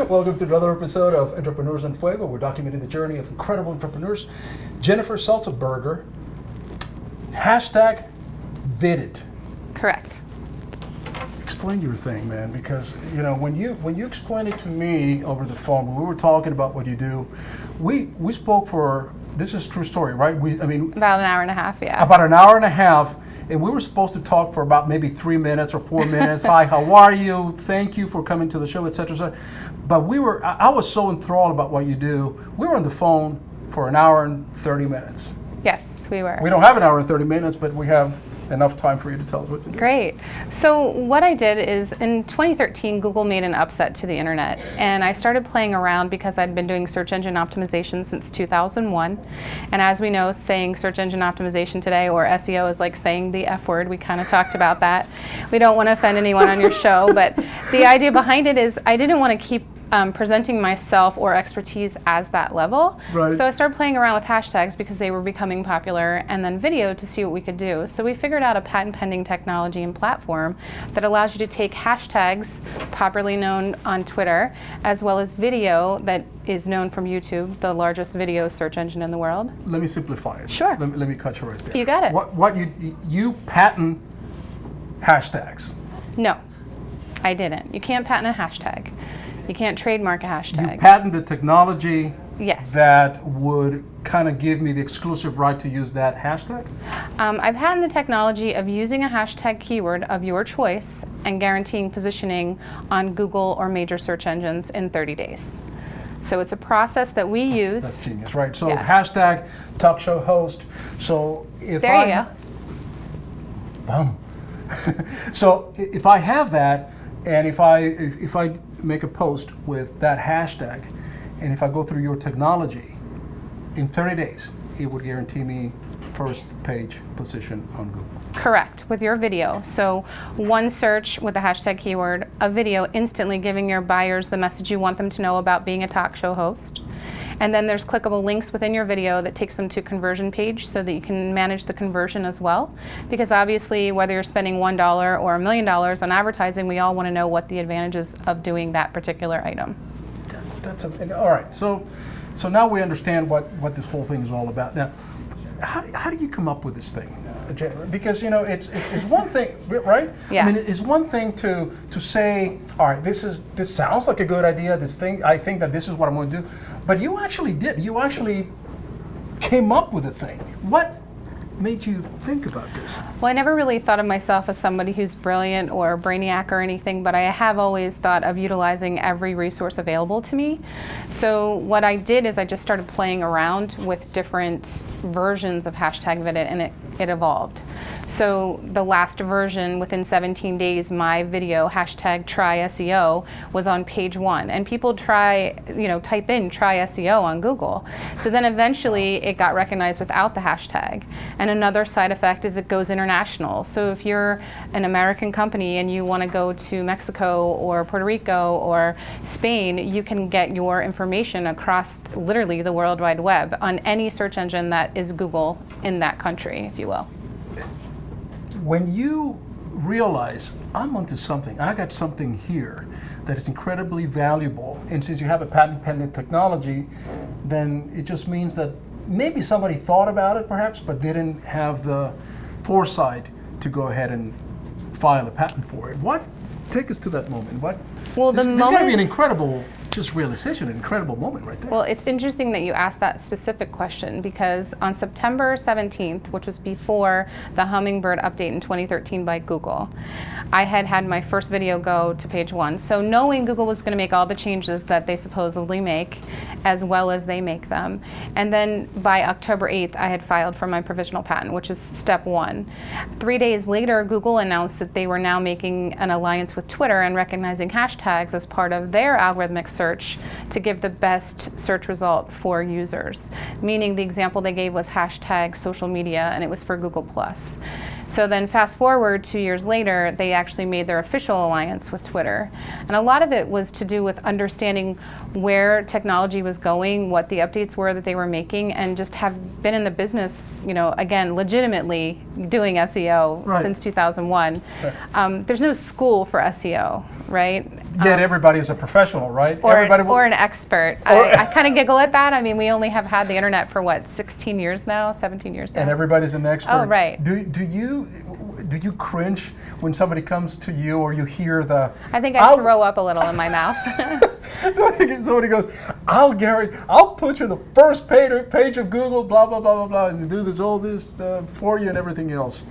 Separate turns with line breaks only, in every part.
Welcome to another episode of Entrepreneurs in Fuego. We're documenting the journey of incredible entrepreneurs. Jennifer Sultzaberger, hashtag VidIt.
Correct.
Explain your thing, man, because you know when you explained it to me over the phone, when we were talking about what you do, we spoke for, this is a true story, right?
About an hour and a half, yeah.
About an hour and a half. And we were supposed to talk for about maybe 3 minutes or 4 minutes. Hi, how are you? Thank you for coming to the show, etc. Et but I was so enthralled about what you do. We were on the phone for an hour and 30 minutes.
Yes, we were.
We don't have an hour and 30 minutes, but we have enough time for you to tell us what you do.
Great. So what I did is in 2013, Google made an upset to the internet, and I started playing around because I'd been doing search engine optimization since 2001. And as we know, saying search engine optimization today, or SEO, is like saying the F word. We kind of talked about that. We don't want to offend anyone on your show, but the idea behind it is I didn't want to keep presenting myself or expertise as that level.
Right.
So I started playing around with hashtags because they were becoming popular, and then video to see what we could do. So we figured out a patent pending technology and platform that allows you to take hashtags popularly known on Twitter, as well as video that is known from YouTube, the largest video search engine in the world.
Let me simplify it.
Sure.
Let me cut you right there.
You got it.
What you patent hashtags.
No, I didn't. You can't patent a hashtag. You can't trademark a hashtag.
You patent the technology.
Yes.
That would kind of give me the exclusive right to use that hashtag?
I've patented the technology of using a hashtag keyword of your choice and guaranteeing positioning on Google or major search engines in 30 days. So it's a process that we use.
That's genius, right? So
yeah.
Hashtag talk show host. So if
there you go.
Boom. So if I have that, and if I make a post with that hashtag, and if I go through your technology, in 30 days, it would guarantee me first page position on Google.
Correct, with your video. So one search with the hashtag keyword, a video instantly giving your buyers the message you want them to know about being a talk show host. And then there's clickable links within your video that takes them to conversion page so that you can manage the conversion as well. Because obviously, whether you're spending $1 or $1 million on advertising, we all want to know what the advantages of doing that particular item.
All right. So now we understand what this whole thing is all about. Now, how do you come up with this thing? Because it's one thing, right?
Yeah.
I mean, it's one thing to say, all right, this sounds like a good idea. I think that this is what I'm going to do. But you actually did. You actually came up with a thing. What made you think about this?
Well, I never really thought of myself as somebody who's brilliant or a brainiac or anything, but I have always thought of utilizing every resource available to me. So what I did is I just started playing around with different versions of hashtag VidIt, and it evolved. So the last version, within 17 days, my video, hashtag try SEO, was on page 1. And people type in try SEO on Google. So then eventually it got recognized without the hashtag. And another side effect is it goes international. So if you're an American company and you want to go to Mexico or Puerto Rico or Spain, you can get your information across literally the World Wide Web on any search engine that is Google in that country, if you will.
When you realize I'm onto something, I got something here that is incredibly valuable, and since you have a patent pending technology, then it just means that maybe somebody thought about it perhaps, but didn't have the foresight to go ahead and file a patent for it. Take us to that moment.
Well,
there's got to be an incredible realization, an incredible moment right there.
Well, it's interesting that you asked that specific question, because on September 17th, which was before the Hummingbird update in 2013 by Google, I had my first video go to page 1. So knowing Google was going to make all the changes that they supposedly make, as well as they make them. And then by October 8th, I had filed for my provisional patent, which is step 1. 3 days later, Google announced that they were now making an alliance with Twitter and recognizing hashtags as part of their algorithmic search to give the best search result for users. Meaning the example they gave was hashtag social media, and it was for Google+. So then fast forward 2 years later, they actually made their official alliance with Twitter. And a lot of it was to do with understanding where technology was going, what the updates were that they were making, and just have been in the business, again, legitimately doing SEO since 2001. Right. There's no school for SEO, right?
Yet everybody is a professional, right?
Or an expert. I kind of giggle at that. I mean, we only have had the internet for 16 years now, 17 years now.
And everybody's an expert.
Oh, right.
Do you cringe when somebody comes to you or you hear
I think I throw up a little in my mouth.
Somebody goes, I'll put you the first page of Google, blah, blah, blah, blah, blah, and do all this for you and everything else.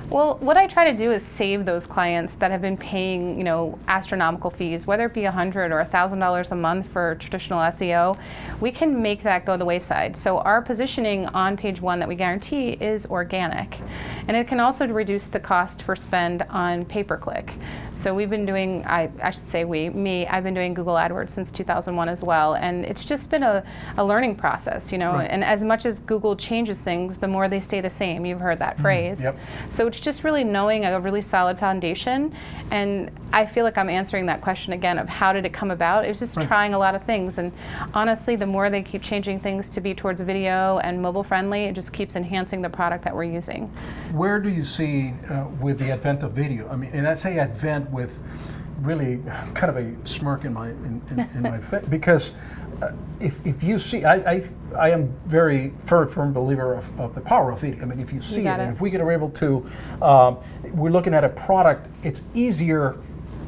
Well, what I try to do is save those clients that have been paying, astronomical fees, whether it be $100 or $1,000 a month for traditional SEO. We can make that go the wayside. So our positioning on page 1 that we guarantee is organic. And it can also reduce the cost per spend on pay-per-click. So we've been doing, I should say I've been doing Google AdWords since 2001 as well. And it's just been a learning process,
Right.
And as much as Google changes things, the more they stay the same. You've heard that phrase.
Yep.
So it's just really knowing a really solid foundation. And I feel like I'm answering that question again of how did it come about? It was just trying a lot of things. And honestly, the more they keep changing things to be towards video and mobile friendly, it just keeps enhancing the product that we're using. Where
do you see with the advent of video? I mean, and I say advent with really kind of a smirk in my face, because if you see, I am very firm believer of the power of video. I mean, if you see it, and if we are able to, we're looking at a product, it's easier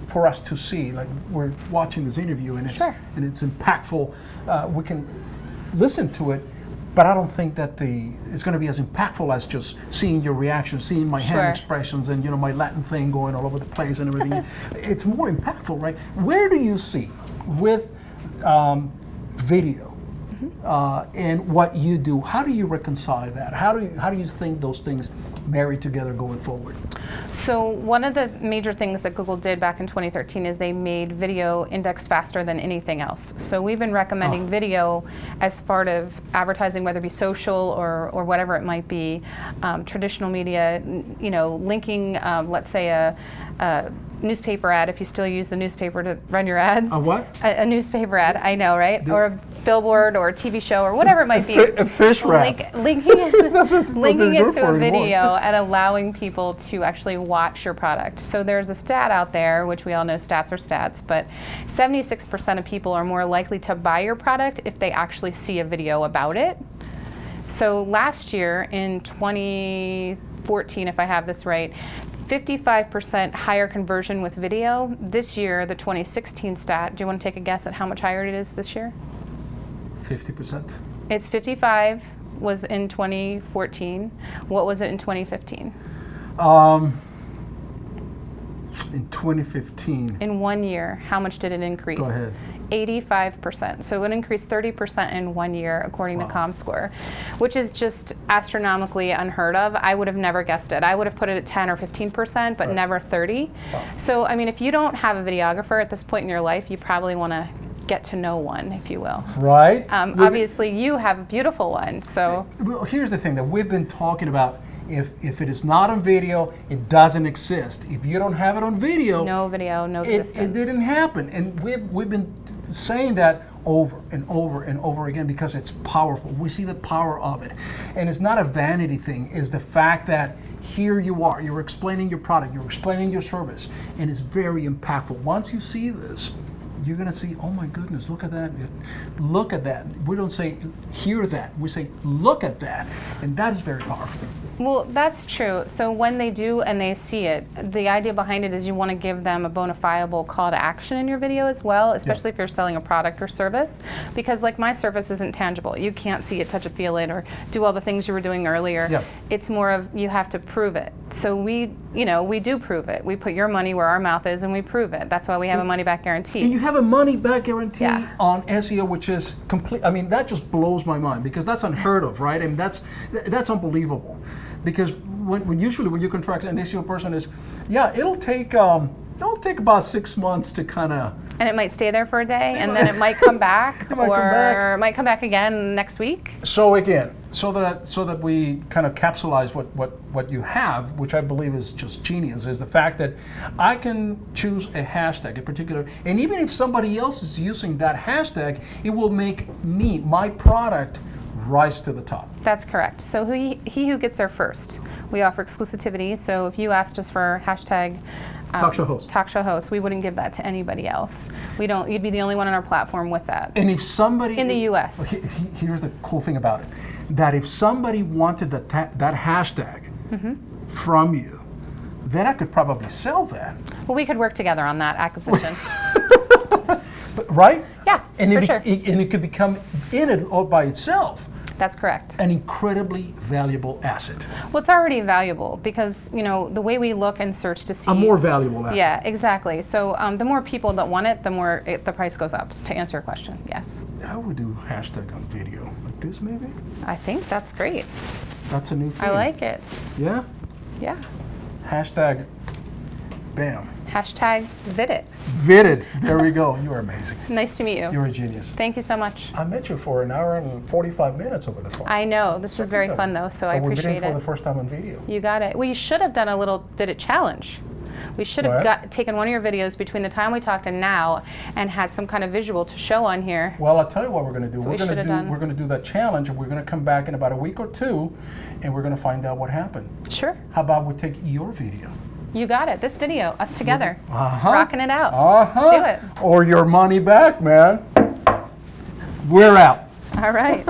for us to see. Like we're watching this interview, and it's impactful. We can listen to it. But I don't think that it's going to be as impactful as just seeing your reaction, seeing my hand expressions, and my Latin thing going all over the place and everything. It's more impactful, right? Where do you see with video and what you do? How do you reconcile that? How do you think those things marry together going forward?
So one of the major things that Google did back in 2013 is they made video indexed faster than anything else. So we've been recommending video as part of advertising, whether it be social or whatever it might be, traditional media, linking, let's say a newspaper ad, if you still use the newspaper to run your ads.
A what?
A newspaper ad, I know, right? Or a billboard or a TV show or whatever it might be.
A fish wrap.
Linking it to a video and allowing people to actually watch your product. So there's a stat out there, which we all know stats are stats, but 76% of people are more likely to buy your product if they actually see a video about it. So last year in 2014, if I have this right, 55% higher conversion with video. This year, the 2016 stat, do you want to take a guess at how much higher it is this year?
50%.
It's 55 was in 2014. What was it in 2015?
In 2015.
In 1 year, how much did it increase?
Go ahead.
85%. So it increased 30% in 1 year, according to ComScore, which is just astronomically unheard of. I would have never guessed it. I would have put it at 10 or 15%, but never 30. Wow. So, I mean, if you don't have a videographer at this point in your life, you probably want to get to know one, if you will.
Right.
Obviously, you have a beautiful one. So,
well, here's the thing that we've been talking about. If it is not on video, it doesn't exist. If you don't have it on video,
no video, no existence.
It didn't happen. And we've been saying that over and over and over again because it's powerful. We see the power of it. And it's not a vanity thing. It's the fact that here you are. You're explaining your product. You're explaining your service. And it's very impactful. Once you see this, you're going to see, oh my goodness, look at that. Look at that. We don't say, hear that. We say, look at that. And that is very powerful.
Well, that's true. So when they do and they see it, the idea behind it is you want to give them a bona fiable call to action in your video as well, especially if you're selling a product or service. Because like my service isn't tangible. You can't see it, touch it, feel it, or do all the things you were doing earlier.
Yeah.
It's more of you have to prove it. So we do prove it. We put your money where our mouth is and we prove it. That's why we have a money back guarantee.
And you have a money back guarantee on SEO, which is complete. I mean, that just blows my mind because that's unheard of, right? I mean, that's unbelievable. Because when usually when you contract an SEO person is, it'll take it'll take about 6 months to kind of.
And it might stay there for a day, and then it might come back,
It might come back.
it might come back again next week.
So again, so that we kind of capsulize what you have, which I believe is just genius, is the fact that I can choose a hashtag in particular, and even if somebody else is using that hashtag, it will make my product rise to the top.
That's correct. So he who gets there first, we offer exclusivity. So if you asked us for hashtag
Talk show host,
we wouldn't give that to anybody else. We don't. You'd be the only one on our platform with that.
And if somebody
in the U.S.
Here's the cool thing about it, that if somebody wanted that hashtag from you, then I could probably sell that.
Well, we could work together on that acquisition.
Right?
Yeah,
and
for sure.
And it could become in it all by itself
That's correct.
an incredibly valuable asset.
Well, it's already valuable because, the way we look and search to see.
A more valuable asset.
Yeah, exactly. So the more people that want it, the more the price goes up, to answer your question, yes.
How would we do hashtag on video? Like this, maybe?
I think that's great.
That's a new thing.
I like it.
Yeah?
Yeah.
Hashtag, bam.
Hashtag VidIt.
Vidid. There we go. You are amazing.
Nice to meet you.
You're a genius.
Thank you so much.
I met you for an hour and 45 minutes over the phone.
I know. This is very fun, though, so I
But
appreciate
we're meeting for
it.
the first time on video.
You got it. We should have done a little VidIt challenge. We should
What?
have taken one of your videos between the time we talked and now and had some kind of visual to show on here.
Well, I'll tell you what we're going to do.
So we should have done.
We're going to do that challenge, and we're going to come back in about a week or two, and we're going to find out what happened.
Sure.
How about we take your video?
You got it. This video, us together,
Uh-huh.
rocking it out.
Uh-huh.
Let's do it.
Or your money back, man. We're out.
All right.